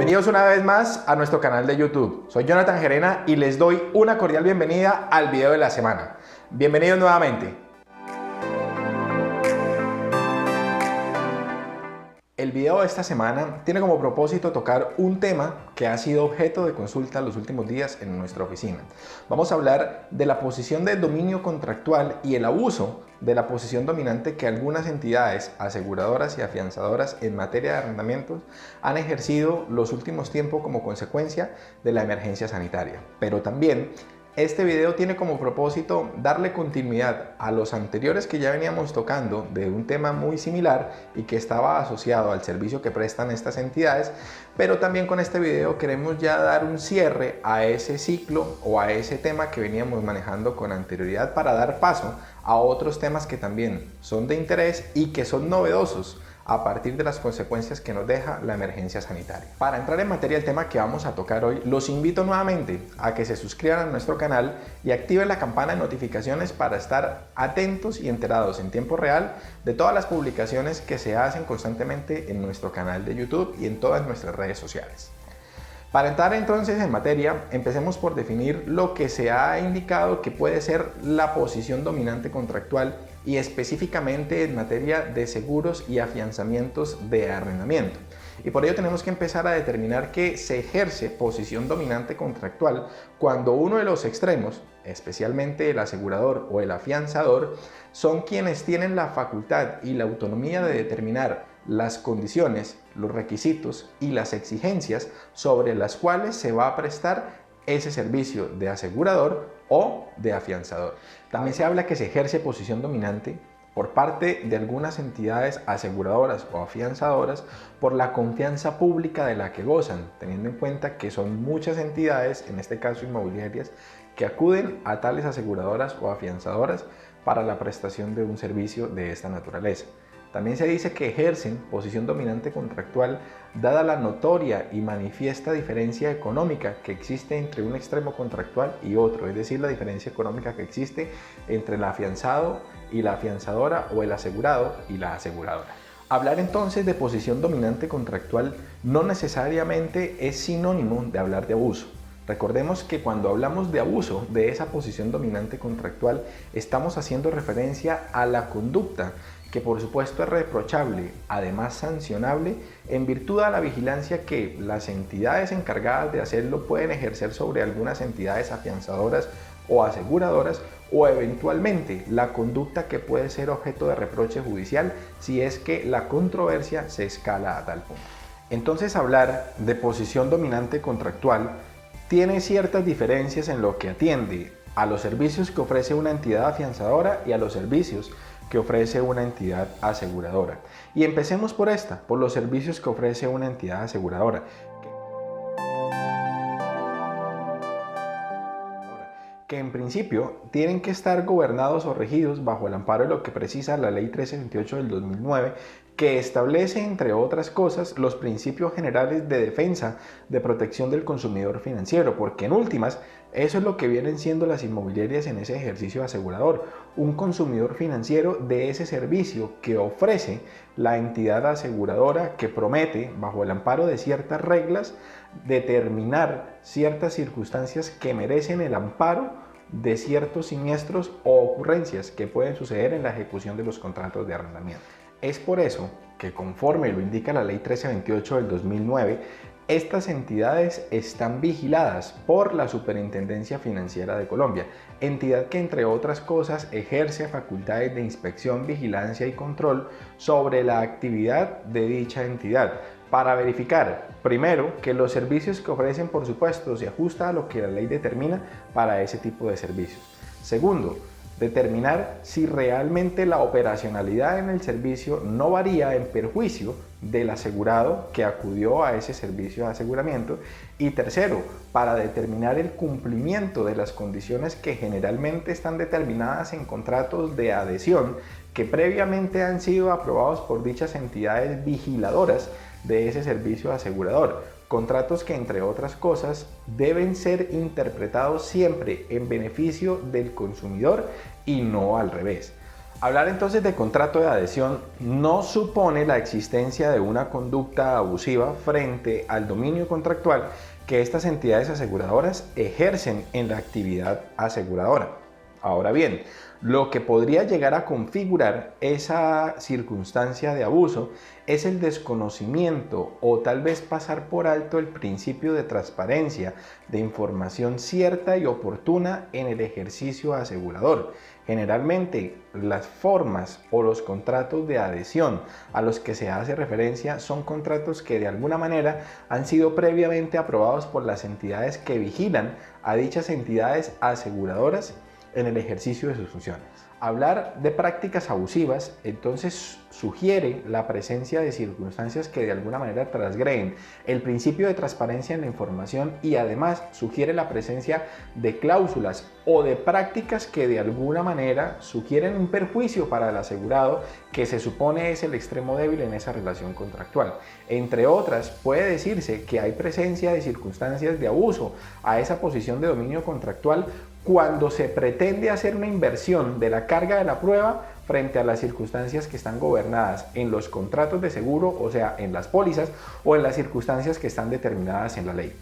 Bienvenidos una vez más a nuestro canal de YouTube. Soy Jonathan Gerena y les doy una cordial bienvenida al video de la semana. Bienvenidos nuevamente. El video de esta semana tiene como propósito tocar un tema que ha sido objeto de consulta los últimos días en nuestra oficina. Vamos a hablar de la posición de dominio contractual y el abuso de la posición dominante que algunas entidades aseguradoras y afianzadoras en materia de arrendamientos han ejercido los últimos tiempos como consecuencia de la emergencia sanitaria. Pero también este video tiene como propósito darle continuidad a los anteriores que ya veníamos tocando de un tema muy similar y que estaba asociado al servicio que prestan estas entidades, pero también con este video queremos ya dar un cierre a ese ciclo o a ese tema que veníamos manejando con anterioridad para dar paso a otros temas que también son de interés y que son novedosos a partir de las consecuencias que nos deja la emergencia sanitaria. Para entrar en materia del tema que vamos a tocar hoy, los invito nuevamente a que se suscriban a nuestro canal y activen la campana de notificaciones para estar atentos y enterados en tiempo real de todas las publicaciones que se hacen constantemente en nuestro canal de YouTube y en todas nuestras redes sociales. Para entrar entonces en materia, empecemos por definir lo que se ha indicado que puede ser la posición dominante contractual y específicamente en materia de seguros y afianzamientos de arrendamiento. Y por ello tenemos que empezar a determinar que se ejerce posición dominante contractual cuando uno de los extremos, especialmente el asegurador o el afianzador, son quienes tienen la facultad y la autonomía de determinar las condiciones, los requisitos y las exigencias sobre las cuales se va a prestar ese servicio de asegurador o de afianzador. También se habla que se ejerce posición dominante por parte de algunas entidades aseguradoras o afianzadoras por la confianza pública de la que gozan, teniendo en cuenta que son muchas entidades, en este caso inmobiliarias, que acuden a tales aseguradoras o afianzadoras para la prestación de un servicio de esta naturaleza. También se dice que ejercen posición dominante contractual dada la notoria y manifiesta diferencia económica que existe entre un extremo contractual y otro, es decir, la diferencia económica que existe entre el afianzado y la afianzadora o el asegurado y la aseguradora. Hablar entonces de posición dominante contractual no necesariamente es sinónimo de hablar de abuso. Recordemos que cuando hablamos de abuso de esa posición dominante contractual estamos haciendo referencia a la conducta que por supuesto es reprochable, además sancionable, en virtud de la vigilancia que las entidades encargadas de hacerlo pueden ejercer sobre algunas entidades afianzadoras o aseguradoras, o eventualmente la conducta que puede ser objeto de reproche judicial si es que la controversia se escala a tal punto. Entonces, hablar de posición dominante contractual tiene ciertas diferencias en lo que atiende a los servicios que ofrece una entidad afianzadora y a los servicios que ofrece una entidad aseguradora. Y empecemos por por los servicios que ofrece una entidad aseguradora, que en principio tienen que estar gobernados o regidos bajo el amparo de lo que precisa la Ley 1328 del 2009, que establece, entre otras cosas, los principios generales de defensa de protección del consumidor financiero, porque en últimas, eso es lo que vienen siendo las inmobiliarias en ese ejercicio asegurador, un consumidor financiero de ese servicio que ofrece la entidad aseguradora que promete, bajo el amparo de ciertas reglas, determinar ciertas circunstancias que merecen el amparo de ciertos siniestros o ocurrencias que pueden suceder en la ejecución de los contratos de arrendamiento. Es por eso que, conforme lo indica la Ley 1328 del 2009, estas entidades están vigiladas por la Superintendencia Financiera de Colombia, entidad que, entre otras cosas, ejerce facultades de inspección, vigilancia y control sobre la actividad de dicha entidad, para verificar, primero, que los servicios que ofrecen, por supuesto, se ajustan a lo que la ley determina para ese tipo de servicios. Segundo, determinar si realmente la operacionalidad en el servicio no varía en perjuicio del asegurado que acudió a ese servicio de aseguramiento. Y tercero, para determinar el cumplimiento de las condiciones que generalmente están determinadas en contratos de adhesión que previamente han sido aprobados por dichas entidades vigiladoras de ese servicio asegurador. Contratos que, entre otras cosas, deben ser interpretados siempre en beneficio del consumidor y no al revés. Hablar entonces de contrato de adhesión no supone la existencia de una conducta abusiva frente al dominio contractual que estas entidades aseguradoras ejercen en la actividad aseguradora. Ahora bien, lo que podría llegar a configurar esa circunstancia de abuso es el desconocimiento o tal vez pasar por alto el principio de transparencia, de información cierta y oportuna en el ejercicio asegurador. Generalmente, las formas o los contratos de adhesión a los que se hace referencia son contratos que de alguna manera han sido previamente aprobados por las entidades que vigilan a dichas entidades aseguradoras en el ejercicio de sus funciones. Hablar de prácticas abusivas entonces sugiere la presencia de circunstancias que de alguna manera transgreden el principio de transparencia en la información y además sugiere la presencia de cláusulas o de prácticas que de alguna manera sugieren un perjuicio para el asegurado que se supone es el extremo débil en esa relación contractual. Entre otras, puede decirse que hay presencia de circunstancias de abuso a esa posición de dominio contractual cuando se pretende hacer una inversión de la carga de la prueba frente a las circunstancias que están gobernadas en los contratos de seguro, o sea, en las pólizas, o en las circunstancias que están determinadas en la ley.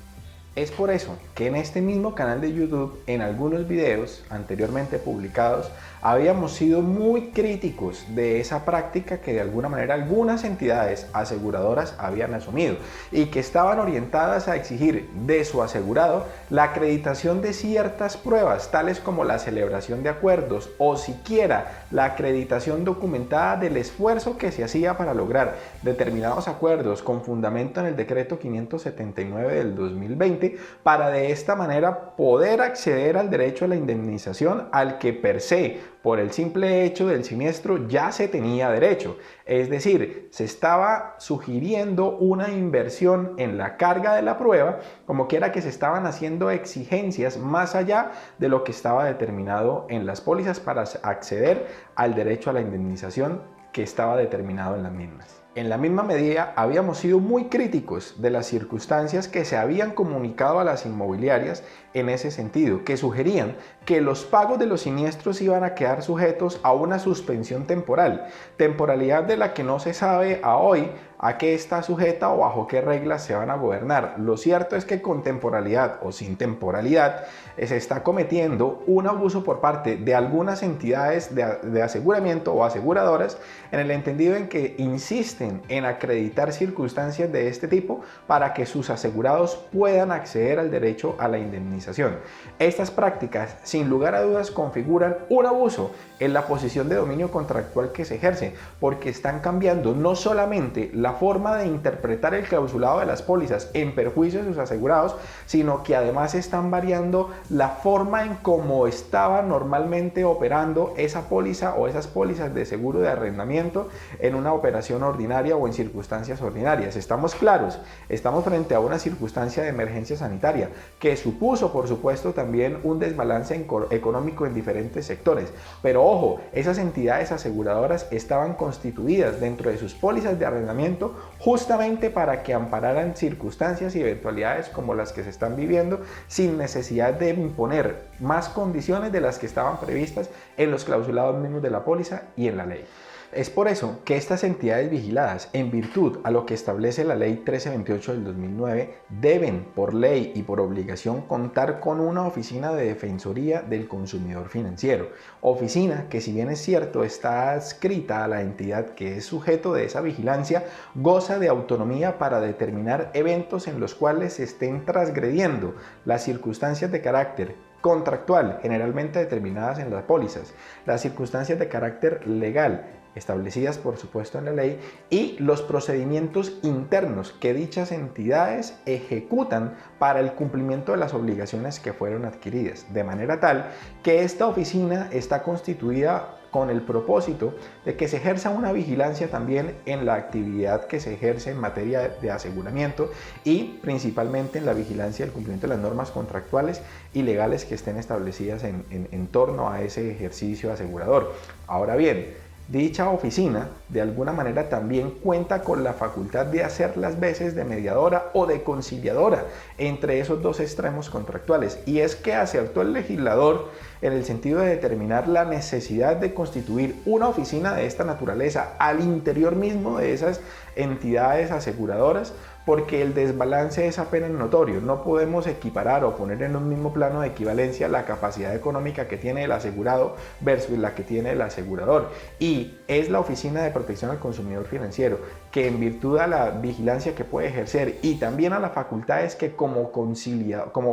Es por eso que en este mismo canal de YouTube, en algunos videos anteriormente publicados, habíamos sido muy críticos de esa práctica que de alguna manera algunas entidades aseguradoras habían asumido y que estaban orientadas a exigir de su asegurado la acreditación de ciertas pruebas, tales como la celebración de acuerdos o siquiera la acreditación documentada del esfuerzo que se hacía para lograr determinados acuerdos con fundamento en el decreto 579 del 2020, para de esta manera poder acceder al derecho a la indemnización al que per se, por el simple hecho del siniestro, ya se tenía derecho. Es decir, se estaba sugiriendo una inversión en la carga de la prueba, como quiera que se estaban haciendo exigencias más allá de lo que estaba determinado en las pólizas para acceder al derecho a la indemnización que estaba determinado en las mismas. En la misma medida, habíamos sido muy críticos de las circunstancias que se habían comunicado a las inmobiliarias en ese sentido, que sugerían que los pagos de los siniestros iban a quedar sujetos a una suspensión temporal, temporalidad de la que no se sabe a hoy a qué está sujeta o bajo qué reglas se van a gobernar. Lo cierto es que con temporalidad o sin temporalidad se está cometiendo un abuso por parte de algunas entidades de aseguramiento o aseguradoras en el entendido en que insisten en acreditar circunstancias de este tipo para que sus asegurados puedan acceder al derecho a la indemnización. Estas prácticas, sin lugar a dudas, configuran un abuso en la posición de dominio contractual que se ejerce, porque están cambiando no solamente la forma de interpretar el clausulado de las pólizas en perjuicio de sus asegurados, sino que además están variando la forma en cómo estaba normalmente operando esa póliza o esas pólizas de seguro de arrendamiento en una operación ordinaria o en circunstancias ordinarias. Estamos claros, estamos frente a una circunstancia de emergencia sanitaria que supuso, por supuesto, también un desbalance económico en diferentes sectores. Pero ojo, esas entidades aseguradoras estaban constituidas dentro de sus pólizas de arrendamiento justamente para que ampararan circunstancias y eventualidades como las que se están viviendo sin necesidad de imponer más condiciones de las que estaban previstas en los clausulados mismos de la póliza y en la ley. Es por eso que estas entidades vigiladas, en virtud a lo que establece la Ley 1328 del 2009, deben por ley y por obligación contar con una oficina de defensoría del consumidor financiero. Oficina que, si bien es cierto, está adscrita a la entidad que es sujeto de esa vigilancia, goza de autonomía para determinar eventos en los cuales se estén transgrediendo las circunstancias de carácter contractual, generalmente determinadas en las pólizas, las circunstancias de carácter legal, establecidas por supuesto en la ley, y los procedimientos internos que dichas entidades ejecutan para el cumplimiento de las obligaciones que fueron adquiridas, de manera tal que esta oficina está constituida con el propósito de que se ejerza una vigilancia también en la actividad que se ejerce en materia de aseguramiento y principalmente en la vigilancia del cumplimiento de las normas contractuales y legales que estén establecidas en torno a ese ejercicio asegurador. Ahora bien, dicha oficina de alguna manera también cuenta con la facultad de hacer las veces de mediadora o de conciliadora entre esos dos extremos contractuales, y es que acertó el legislador en el sentido de determinar la necesidad de constituir una oficina de esta naturaleza al interior mismo de esas entidades aseguradoras, porque el desbalance es apenas notorio. No podemos equiparar o poner en un mismo plano de equivalencia la capacidad económica que tiene el asegurado versus la que tiene el asegurador. Y es la Oficina de Protección al Consumidor Financiero que, en virtud a la vigilancia que puede ejercer y también a las facultades que como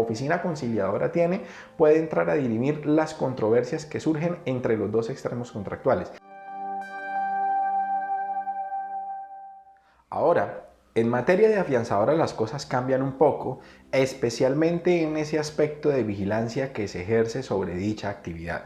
oficina conciliadora tiene, puede entrar a dirimir las controversias que surgen entre los dos extremos contractuales. Ahora, en materia de afianzadora las cosas cambian un poco, especialmente en ese aspecto de vigilancia que se ejerce sobre dicha actividad.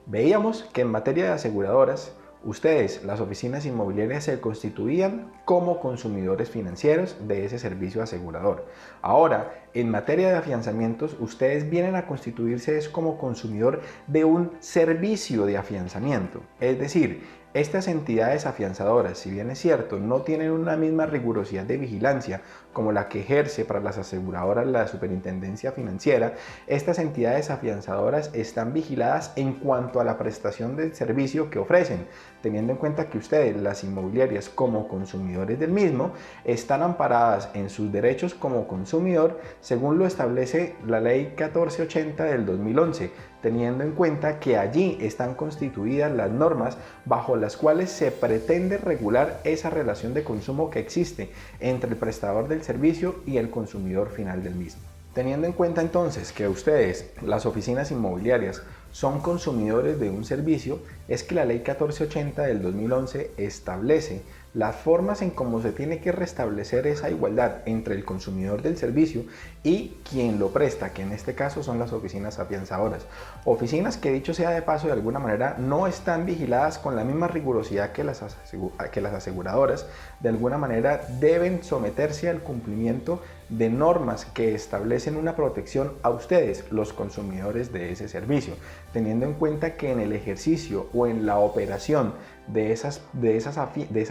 Veíamos que en materia de aseguradoras, ustedes, las oficinas inmobiliarias, se constituían como consumidores financieros de ese servicio asegurador. Ahora, en materia de afianzamientos, ustedes vienen a constituirse como consumidor de un servicio de afianzamiento. Es decir, estas entidades afianzadoras, si bien es cierto, no tienen una misma rigurosidad de vigilancia como la que ejerce para las aseguradoras la Superintendencia Financiera, estas entidades afianzadoras están vigiladas en cuanto a la prestación del servicio que ofrecen, teniendo en cuenta que ustedes, las inmobiliarias, como consumidores del mismo, están amparadas en sus derechos como consumidor según lo establece la Ley 1480 del 2011, teniendo en cuenta que allí están constituidas las normas bajo las cuales se pretende regular esa relación de consumo que existe entre el prestador del servicio y el consumidor final del mismo. Teniendo en cuenta entonces que ustedes, las oficinas inmobiliarias, son consumidores de un servicio, es que la Ley 1480 del 2011 establece las formas en cómo se tiene que restablecer esa igualdad entre el consumidor del servicio y quien lo presta, que en este caso son las oficinas afianzadoras. Oficinas que, dicho sea de paso, de alguna manera no están vigiladas con la misma rigurosidad que las aseguradoras. De alguna manera deben someterse al cumplimiento de normas que establecen una protección a ustedes, los consumidores de ese servicio, teniendo en cuenta que en el ejercicio o en la operación de esas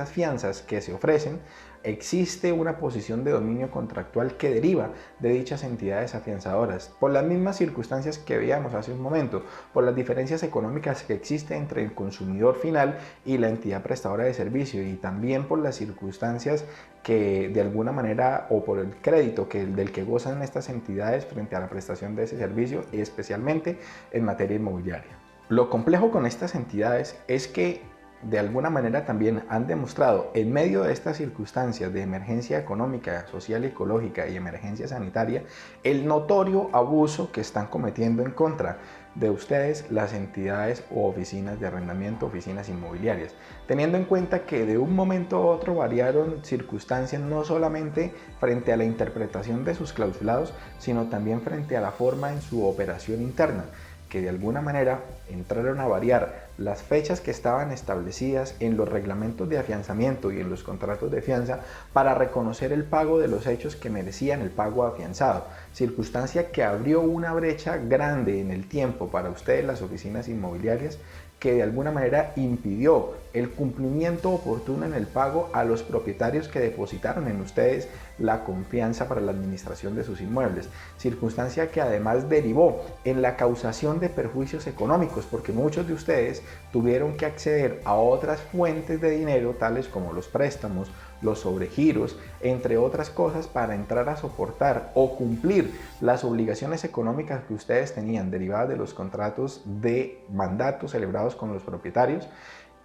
fianzas que se ofrecen, existe una posición de dominio contractual que deriva de dichas entidades afianzadoras, por las mismas circunstancias que veíamos hace un momento, por las diferencias económicas que existen entre el consumidor final y la entidad prestadora de servicio, y también por las circunstancias que de alguna manera, o por el crédito del que gozan estas entidades frente a la prestación de ese servicio, y especialmente en materia inmobiliaria. Lo complejo con estas entidades es que de alguna manera también han demostrado, en medio de estas circunstancias de emergencia económica, social y ecológica y emergencia sanitaria, el notorio abuso que están cometiendo en contra de ustedes, las entidades o oficinas de arrendamiento, oficinas inmobiliarias, teniendo en cuenta que de un momento a otro variaron circunstancias no solamente frente a la interpretación de sus clausulados, sino también frente a la forma en su operación interna, que de alguna manera entraron a variar las fechas que estaban establecidas en los reglamentos de afianzamiento y en los contratos de fianza para reconocer el pago de los hechos que merecían el pago afianzado, circunstancia que abrió una brecha grande en el tiempo para ustedes, las oficinas inmobiliarias, que de alguna manera impidió el cumplimiento oportuno en el pago a los propietarios que depositaron en ustedes la confianza para la administración de sus inmuebles, circunstancia que además derivó en la causación de perjuicios económicos, porque muchos de ustedes tuvieron que acceder a otras fuentes de dinero, tales como los préstamos, los sobregiros, entre otras cosas, para entrar a soportar o cumplir las obligaciones económicas que ustedes tenían derivadas de los contratos de mandato celebrados con los propietarios,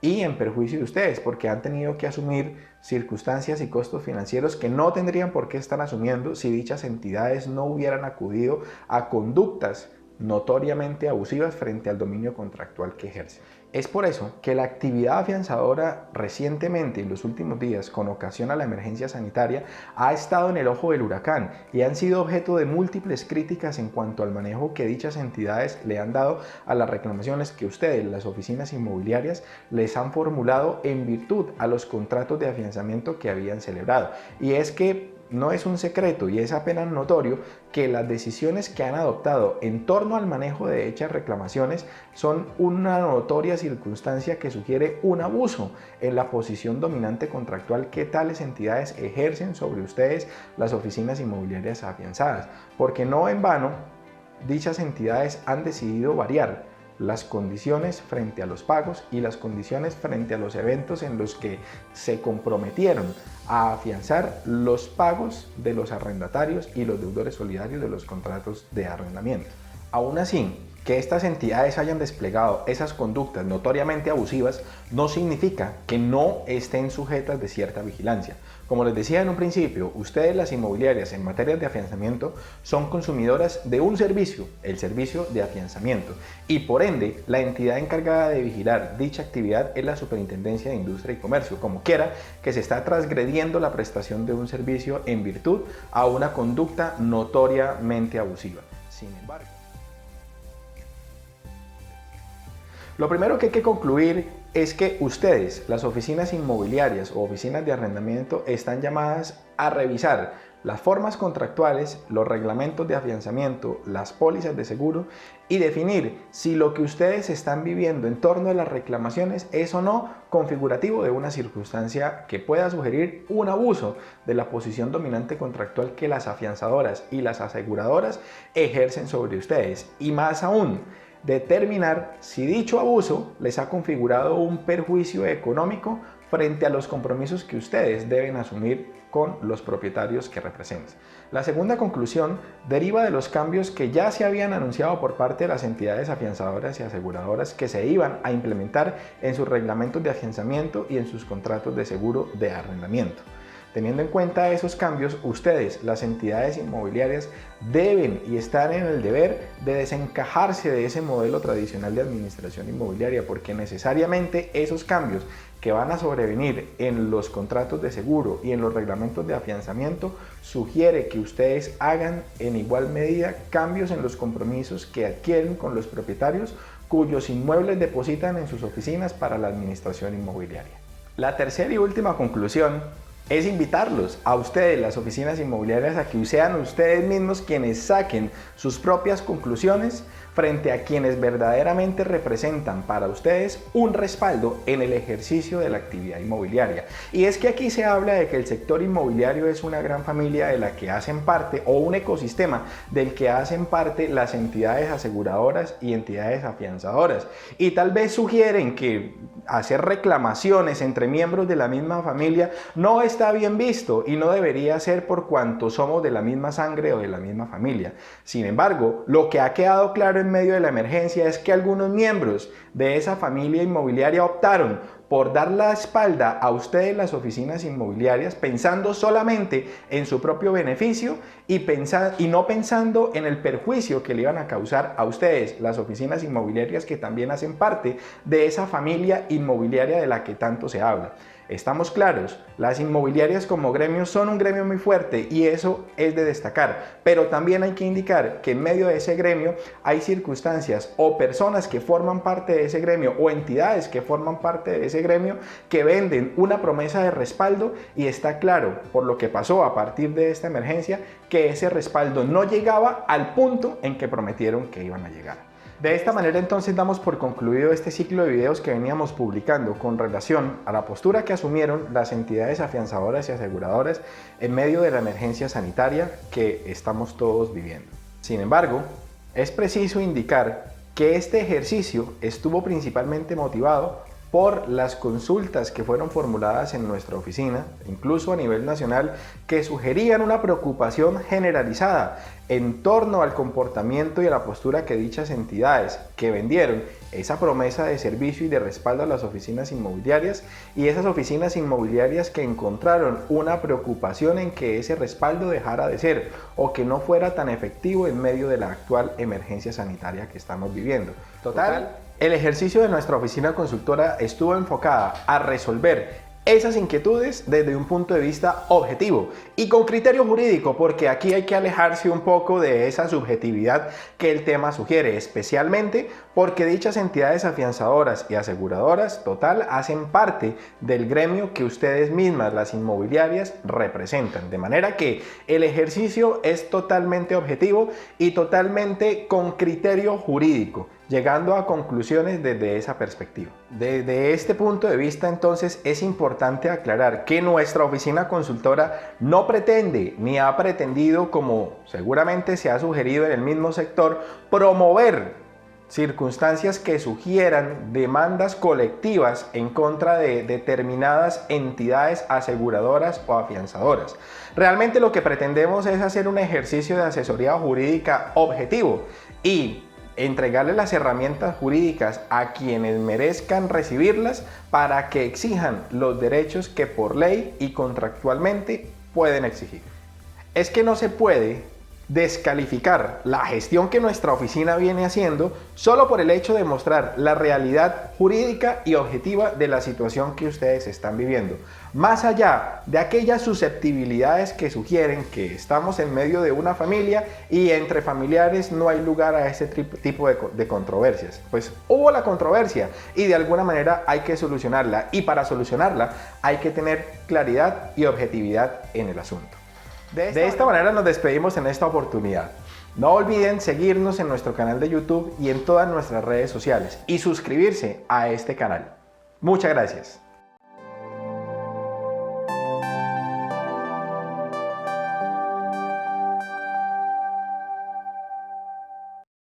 y en perjuicio de ustedes, porque han tenido que asumir circunstancias y costos financieros que no tendrían por qué estar asumiendo si dichas entidades no hubieran acudido a conductas notoriamente abusivas frente al dominio contractual que ejercen. Es por eso que la actividad afianzadora recientemente, en los últimos días, con ocasión a la emergencia sanitaria, ha estado en el ojo del huracán y han sido objeto de múltiples críticas en cuanto al manejo que dichas entidades le han dado a las reclamaciones que ustedes, las oficinas inmobiliarias, les han formulado en virtud a los contratos de afianzamiento que habían celebrado. Y es que no es un secreto y es apenas notorio que las decisiones que han adoptado en torno al manejo de dichas reclamaciones son una notoria circunstancia que sugiere un abuso en la posición dominante contractual que tales entidades ejercen sobre ustedes, las oficinas inmobiliarias afianzadas, porque no en vano dichas entidades han decidido variar las condiciones frente a los pagos y las condiciones frente a los eventos en los que se comprometieron a afianzar los pagos de los arrendatarios y los deudores solidarios de los contratos de arrendamiento. Aún así, que estas entidades hayan desplegado esas conductas notoriamente abusivas no significa que no estén sujetas de cierta vigilancia. Como les decía en un principio, ustedes, las inmobiliarias, en materia de afianzamiento son consumidoras de un servicio, el servicio de afianzamiento, y por ende la entidad encargada de vigilar dicha actividad es la Superintendencia de Industria y Comercio, como quiera que se está transgrediendo la prestación de un servicio en virtud a una conducta notoriamente abusiva. Sin embargo, lo primero que hay que concluir es que ustedes, las oficinas inmobiliarias o oficinas de arrendamiento, están llamadas a revisar las formas contractuales, los reglamentos de afianzamiento, las pólizas de seguro y definir si lo que ustedes están viviendo en torno a las reclamaciones es o no configurativo de una circunstancia que pueda sugerir un abuso de la posición dominante contractual que las afianzadoras y las aseguradoras ejercen sobre ustedes. Y más aún, determinar si dicho abuso les ha configurado un perjuicio económico frente a los compromisos que ustedes deben asumir con los propietarios que representan. La segunda conclusión deriva de los cambios que ya se habían anunciado por parte de las entidades afianzadoras y aseguradoras que se iban a implementar en sus reglamentos de afianzamiento y en sus contratos de seguro de arrendamiento. Teniendo en cuenta esos cambios, ustedes, las entidades inmobiliarias, deben y están en el deber de desencajarse de ese modelo tradicional de administración inmobiliaria, porque necesariamente esos cambios que van a sobrevenir en los contratos de seguro y en los reglamentos de afianzamiento sugiere que ustedes hagan en igual medida cambios en los compromisos que adquieren con los propietarios cuyos inmuebles depositan en sus oficinas para la administración inmobiliaria. La tercera y última conclusión es invitarlos a ustedes, las oficinas inmobiliarias, a que sean ustedes mismos quienes saquen sus propias conclusiones frente a quienes verdaderamente representan para ustedes un respaldo en el ejercicio de la actividad inmobiliaria. Y es que aquí se habla de que el sector inmobiliario es una gran familia de la que hacen parte, o un ecosistema del que hacen parte las entidades aseguradoras y entidades afianzadoras. Y tal vez sugieren que hacer reclamaciones entre miembros de la misma familia no está bien visto y no debería ser por cuanto somos de la misma sangre o de la misma familia. Sin embargo, lo que ha quedado claro en medio de la emergencia es que algunos miembros de esa familia inmobiliaria optaron por dar la espalda a ustedes, las oficinas inmobiliarias, pensando solamente en su propio beneficio y no pensando en el perjuicio que le iban a causar a ustedes, las oficinas inmobiliarias que también hacen parte de esa familia inmobiliaria de la que tanto se habla. Estamos claros, las inmobiliarias como gremio son un gremio muy fuerte y eso es de destacar, pero también hay que indicar que en medio de ese gremio hay circunstancias o personas que forman parte de ese gremio o entidades que forman parte de ese gremio que venden una promesa de respaldo, y está claro por lo que pasó a partir de esta emergencia que ese respaldo no llegaba al punto en que prometieron que iban a llegar. De esta manera entonces damos por concluido este ciclo de videos que veníamos publicando con relación a la postura que asumieron las entidades afianzadoras y aseguradoras en medio de la emergencia sanitaria que estamos todos viviendo. Sin embargo, es preciso indicar que este ejercicio estuvo principalmente motivado por las consultas que fueron formuladas en nuestra oficina, incluso a nivel nacional, que sugerían una preocupación generalizada en torno al comportamiento y a la postura que dichas entidades que vendieron esa promesa de servicio y de respaldo a las oficinas inmobiliarias, y esas oficinas inmobiliarias que encontraron una preocupación en que ese respaldo dejara de ser o que no fuera tan efectivo en medio de la actual emergencia sanitaria que estamos viviendo. El ejercicio de nuestra oficina consultora estuvo enfocada a resolver esas inquietudes desde un punto de vista objetivo y con criterio jurídico, porque aquí hay que alejarse un poco de esa subjetividad que el tema sugiere, especialmente porque dichas entidades afianzadoras y aseguradoras hacen parte del gremio que ustedes mismas, las inmobiliarias, representan, de manera que el ejercicio es totalmente objetivo y totalmente con criterio jurídico, llegando a conclusiones desde esa perspectiva. Desde este punto de vista, entonces, es importante aclarar que nuestra oficina consultora no pretende ni ha pretendido, como seguramente se ha sugerido en el mismo sector, promover circunstancias que sugieran demandas colectivas en contra de determinadas entidades aseguradoras o afianzadoras. Realmente lo que pretendemos es hacer un ejercicio de asesoría jurídica objetivo y entregarle las herramientas jurídicas a quienes merezcan recibirlas para que exijan los derechos que por ley y contractualmente pueden exigir. Es que no se puede descalificar la gestión que nuestra oficina viene haciendo solo por el hecho de mostrar la realidad jurídica y objetiva de la situación que ustedes están viviendo, más allá de aquellas susceptibilidades que sugieren que estamos en medio de una familia y entre familiares no hay lugar a ese tipo de controversias. Pues hubo la controversia y de alguna manera hay que solucionarla, y para solucionarla hay que tener claridad y objetividad en el asunto. De esta manera nos despedimos en esta oportunidad. No olviden seguirnos en nuestro canal de YouTube y en todas nuestras redes sociales y suscribirse a este canal. Muchas gracias.